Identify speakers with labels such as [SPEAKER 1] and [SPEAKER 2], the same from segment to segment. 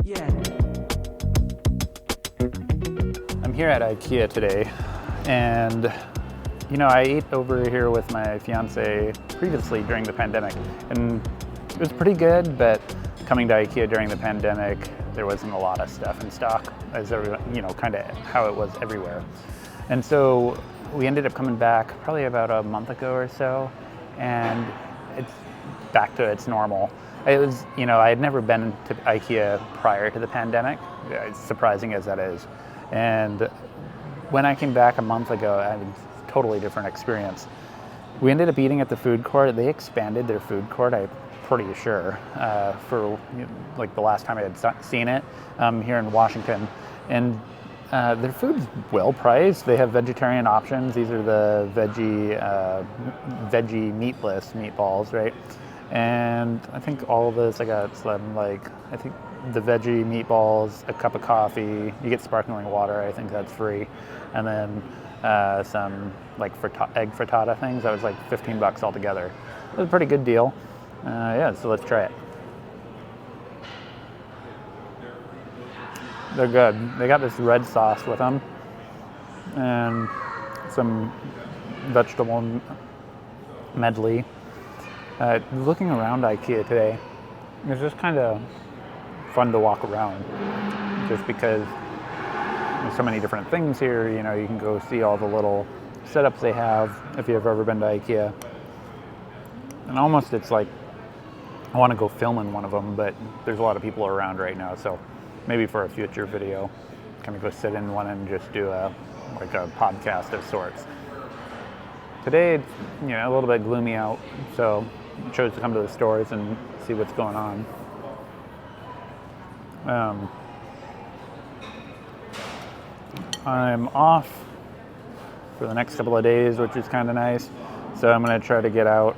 [SPEAKER 1] Yeah.
[SPEAKER 2] I'm here at Ikea today, and I ate over here with my fiance previously during the pandemic, and it was pretty good, but coming to Ikea during the pandemic, there wasn't a lot of stuff in stock, as everyone, kind of how it was everywhere. And so we ended up coming back probably about a month ago or so, and it's back to its normal. It was, I had never been to Ikea prior to the pandemic, as surprising as that is. And when I came back a month ago, I had a totally different experience. We ended up eating at the food court. They expanded their food court, I'm pretty sure, for like the last time I had seen it here in Washington. And their food's well priced. They have vegetarian options. These are the veggie meatless meatballs, right? And I think all of this, I got some, I think the veggie meatballs, a cup of coffee, you get sparkling water, I think that's free. And then some egg frittata things, that was like $15 altogether. It was a pretty good deal. So let's try it. They're good. They got this red sauce with them and some vegetable medley. Looking around Ikea today, it's just kind of fun to walk around, just because there's so many different things here. You can go see all the little setups they have if you've ever been to Ikea. And almost it's like I want to go film in one of them, but there's a lot of people around right now, so maybe for a future video, kind of go sit in one and just do a podcast of sorts. Today, it's a little bit gloomy out, so I chose to come to the stores and see what's going on. I'm off for the next couple of days, which is kind of nice. So I'm going to try to get out,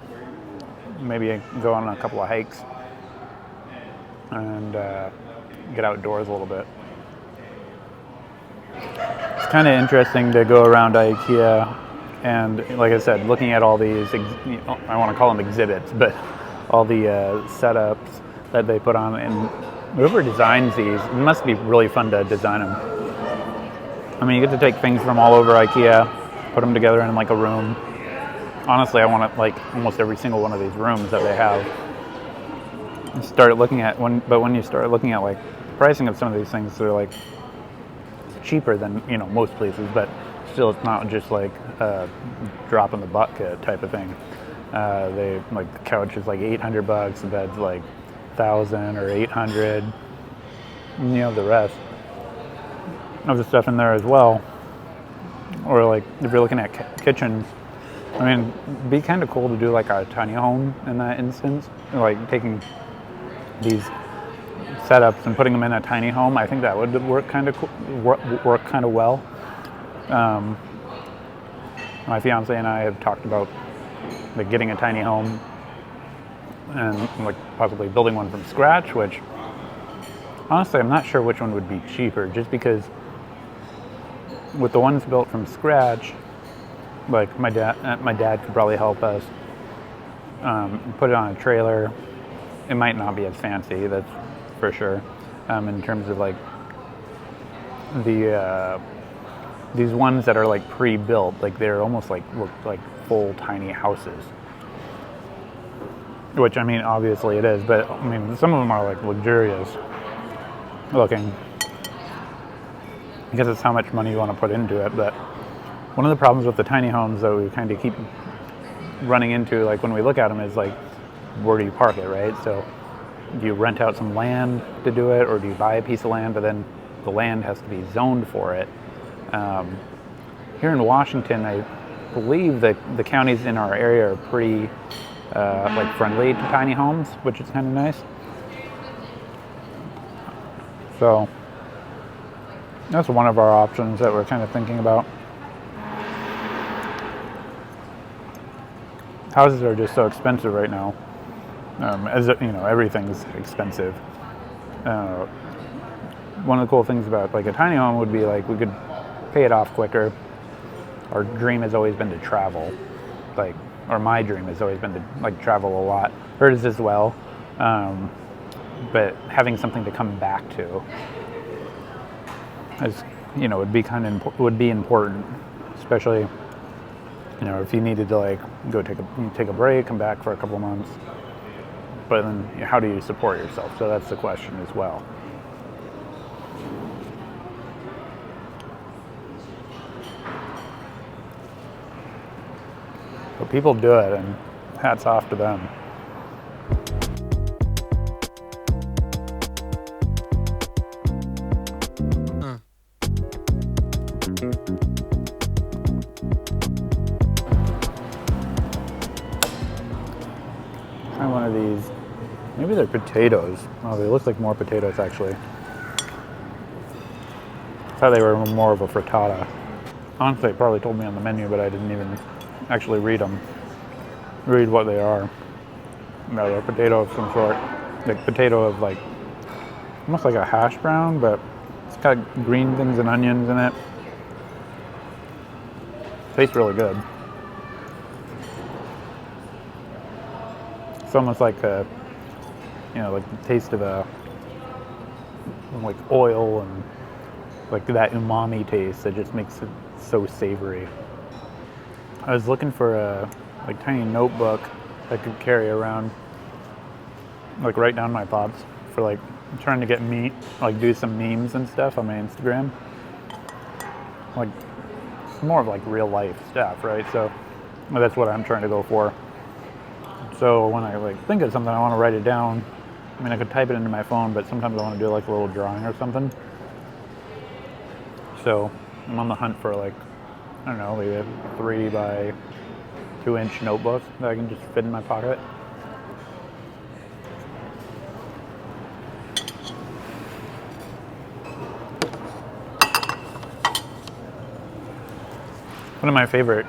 [SPEAKER 2] maybe go on a couple of hikes, and get outdoors a little bit. It's kind of interesting to go around IKEA and, like I said, looking at all these, I want to call them exhibits, but all the setups that they put on, and whoever designs these, it must be really fun to design them. I mean, you get to take things from all over IKEA, put them together in a room. Honestly, I want almost every single one of these rooms that they have. When you start looking at the pricing of some of these things, they're cheaper than most places, but still it's not just a drop in the bucket type of thing. They the couch is $800, the bed's $1,000 or $800. The rest of the stuff in there as well. Or if you're looking at kitchens, I mean, it'd be kind of cool to do a tiny home in that instance, taking these setups and putting them in a tiny home. I think that would work kind of work kind of well. My fiance and I have talked about getting a tiny home and possibly building one from scratch, which honestly I'm not sure which one would be cheaper, just because with the ones built from scratch, my dad could probably help us put it on a trailer. It might not be as fancy, that's for sure, in terms of these ones that are pre-built, they're almost look like full tiny houses, which I mean obviously it is, but I mean some of them are luxurious looking, because it's how much money you want to put into it. But one of the problems with the tiny homes that we kind of keep running into, when we look at them, is where do you park it, right? So do you rent out some land to do it, or do you buy a piece of land, but then the land has to be zoned for it? Here in Washington, I believe that the counties in our area are pretty friendly to tiny homes, which is kind of nice. So that's one of our options that we're kind of thinking about. Houses are just so expensive right now. As everything's expensive. One of the cool things about a tiny home would be we could pay it off quicker. Our dream has always been to travel, or my dream has always been to travel a lot. Hers as well. but having something to come back to is, would be important, especially, if you needed to like go take a break, come back for a couple of months. But then how do you support yourself? So that's the question as well. But people do it, and hats off to them. Try one of these. Maybe they're potatoes. Oh, they look like more potatoes actually. I thought they were more of a frittata. Honestly, it probably told me on the menu, but I didn't even actually read what they are. No, they're potato of some sort. Like potato of like, almost like a hash brown, but it's got green things and onions in it. Tastes really good. It's almost like a, like the taste of like oil and like that umami taste that just makes it so savory. I was looking for a like tiny notebook I could carry around, like write down my thoughts for like trying to get do some memes and stuff on my Instagram. Like it's more of like real life stuff, right? So that's what I'm trying to go for. So when I like think of something, I want to write it down. I mean, I could type it into my phone, but sometimes I want to do like a little drawing or something. So I'm on the hunt for like, I don't know, maybe a 3 by 2 inch notebook that I can just fit in my pocket. One of my favorite,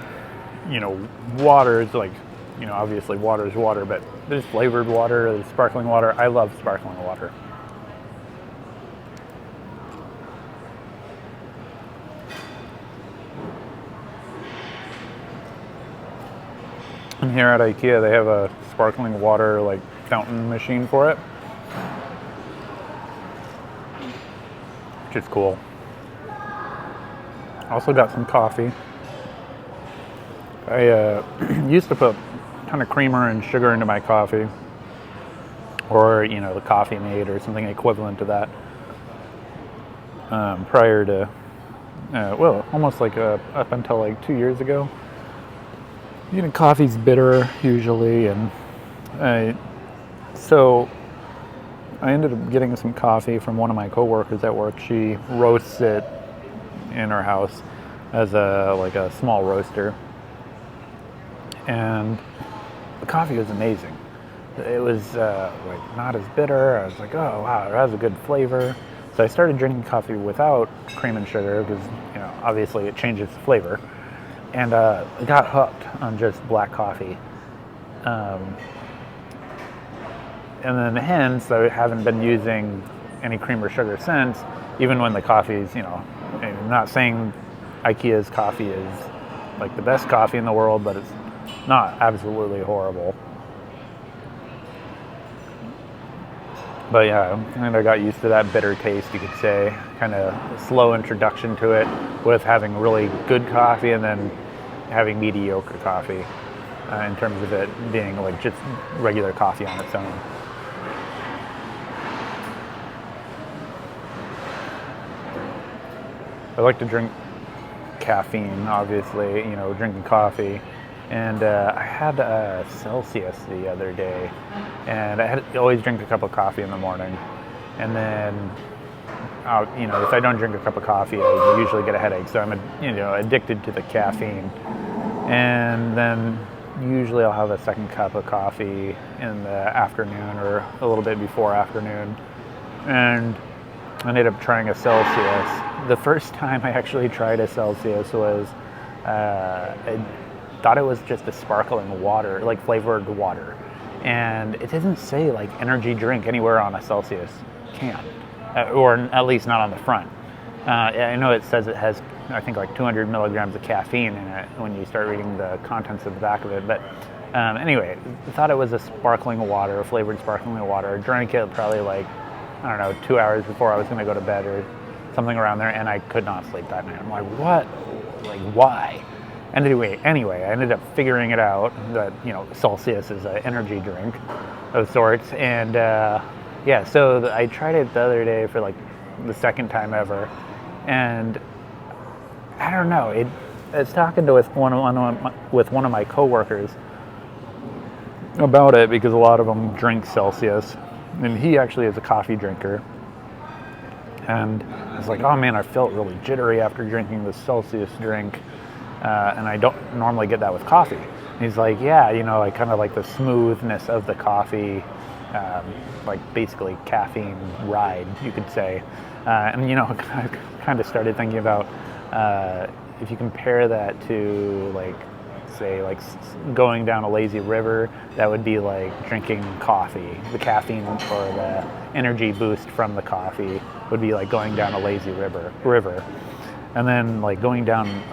[SPEAKER 2] waters, like, obviously water is water, but there's flavored water, there's sparkling water. I love sparkling water. And here at Ikea, they have a sparkling water like fountain machine for it, which is cool. Also got some coffee. I used to put a ton of creamer and sugar into my coffee, or the Coffee Mate or something equivalent to that. Prior to, almost like up until like 2 years ago. Coffee's bitter usually, and so I ended up getting some coffee from one of my coworkers at work. She roasts it in her house as a small roaster, and the coffee was amazing. It was not as bitter. I was like, oh wow, it has a good flavor. So I started drinking coffee without cream and sugar because obviously it changes the flavor. And got hooked on just black coffee. And then hence, I haven't been using any cream or sugar since, even when the coffee's, I'm not saying Ikea's coffee is like the best coffee in the world, but it's not absolutely horrible. But yeah, I kind of got used to that bitter taste, you could say. Kind of slow introduction to it with having really good coffee and then having mediocre coffee in terms of it being like just regular coffee on its own. I like to drink caffeine, obviously, drinking coffee. And I had a Celsius the other day, and I always drink a cup of coffee in the morning. And then, if I don't drink a cup of coffee, I usually get a headache. So I'm, addicted to the caffeine. And then usually I'll have a second cup of coffee in the afternoon or a little bit before afternoon. And I ended up trying a Celsius. The first time I actually tried a Celsius was, I thought it was just a sparkling water, like flavored water. And it doesn't say like energy drink anywhere on a Celsius can, or at least not on the front. I know it says it has, I think, like 200 milligrams of caffeine in it when you start reading the contents of the back of it, but Anyway, I thought it was a sparkling water, flavored sparkling water. Drank it probably like, I don't know, 2 hours before I was going to go to bed or something around there, and I could not sleep that night. I'm like, what? Like, why? And anyway, I ended up figuring it out that, Celsius is an energy drink of sorts. And yeah, so I tried it the other day for like the second time ever. And I don't know, I was talking with one of my coworkers about it because a lot of them drink Celsius, and he actually is a coffee drinker. And it's like, oh man, I felt really jittery after drinking this Celsius drink, and I don't normally get that with coffee. And he's like, yeah, I kind of like the smoothness of the coffee, like basically caffeine ride, you could say. And I kind of started thinking about if you compare that to say going down a lazy river, that would be like drinking coffee. The caffeine or the energy boost from the coffee would be like going down a lazy river. And then like going down,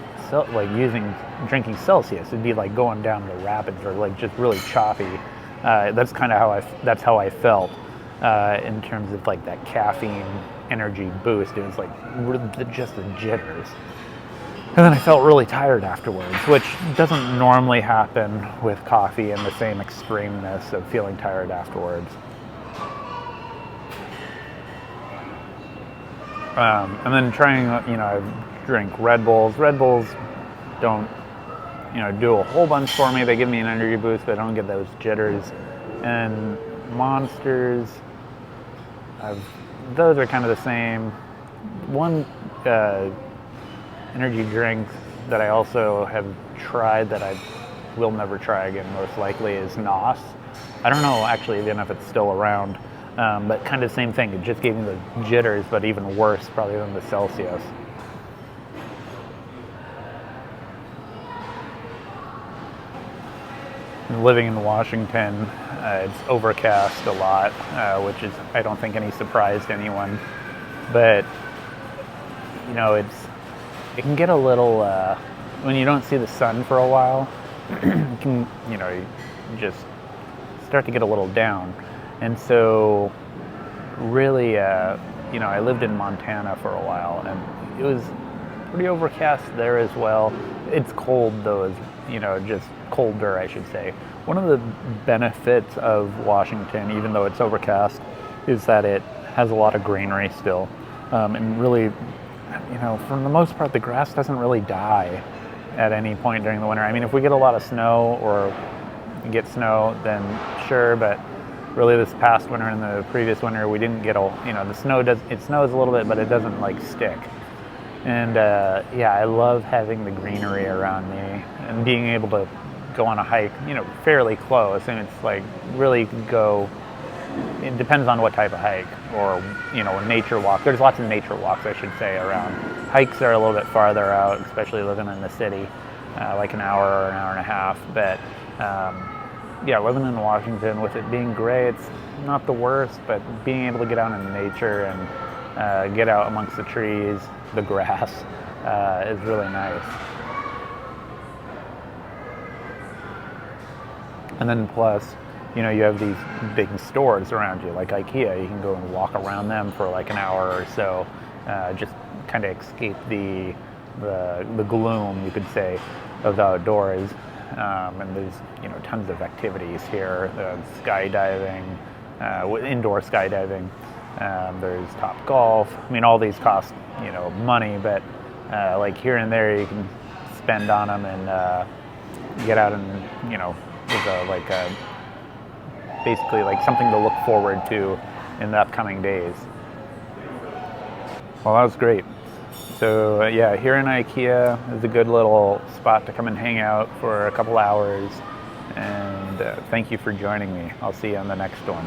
[SPEAKER 2] drinking Celsius, it'd be like going down the rapids or like just really choppy. That's kind of how I felt in terms of like that caffeine energy boost. It was like just the jitters. And then I felt really tired afterwards, which doesn't normally happen with coffee and the same extremeness of feeling tired afterwards. And then trying, I drink Red Bulls. Red Bulls don't, do a whole bunch for me. They give me an energy boost, but I don't get those jitters. And Monsters, those are kind of the same. One energy drink that I also have tried that I will never try again most likely is NOS. I don't know actually even if it's still around, but kind of the same thing. It just gave me the jitters, but even worse probably than the Celsius. Living in Washington, it's overcast a lot, which is I don't think any surprise to anyone, but it can get a little, when you don't see the sun for a while, it can, you just start to get a little down. And so really, I lived in Montana for a while, and it was pretty overcast there as well. It's cold though, just colder, I should say. One of the benefits of Washington, even though it's overcast, is that it has a lot of greenery still. And really, for the most part, the grass doesn't really die at any point during the winter. I mean, if we get a lot of snow or get snow, then sure, but really this past winter and the previous winter, we didn't get the snow it snows a little bit, but it doesn't stick. And I love having the greenery around me and being able to go on a hike, fairly close. And it's really you can go, it depends on what type of hike or, a nature walk. There's lots of nature walks, I should say, around. Hikes are a little bit farther out, especially living in the city, like an hour or an hour and a half. But living in Washington, with it being gray, it's not the worst, but being able to get out in nature and get out amongst the trees, the grass, is really nice. And then plus, you have these big stores around you, like Ikea. You can go and walk around them for like an hour or so, just kind of escape the gloom, you could say, of the outdoors. And there's tons of activities here. Skydiving, indoor skydiving. There's Top Golf. I mean, all these cost money, but like here and there you can spend on them and get out and there's basically like something to look forward to in the upcoming days. Well, that was great. So here in Ikea is a good little spot to come and hang out for a couple hours. And thank you for joining me. I'll see you on the next one.